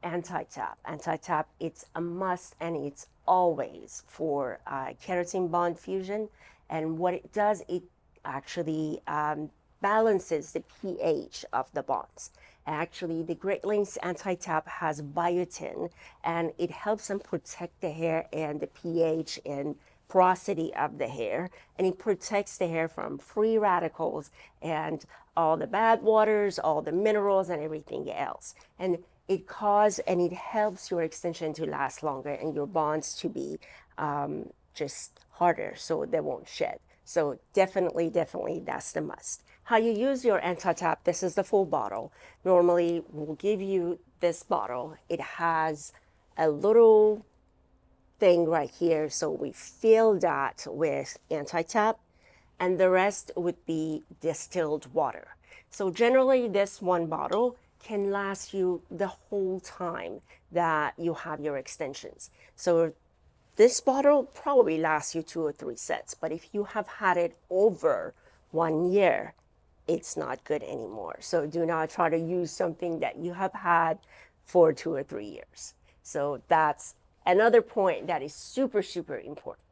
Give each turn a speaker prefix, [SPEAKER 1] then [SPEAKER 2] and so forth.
[SPEAKER 1] anti-tap. Anti-tap, it's a must and it's always for keratin bond fusion. And what it does, it actually balances the pH of the bonds. Actually, the Great Lakes anti-tap has biotin, and it helps them protect the hair and the pH and porosity of the hair, and it protects the hair from free radicals and all the bad waters, all the minerals, and everything else. And it helps your extension to last longer and your bonds to be just harder so they won't shed. So definitely, that's the must. How you use your anti-tap, this is the full bottle. Normally, we'll give you this bottle. It has a little thing right here, so we fill that with anti-tap, and the rest would be distilled water. So generally, this one bottle can last you the whole time that you have your extensions. So this bottle probably lasts you 2 or 3 sets, but if you have had it over 1 year, it's not good anymore. So do not try to use something that you have had for 2 or 3 years. So that's another point that is super, super important.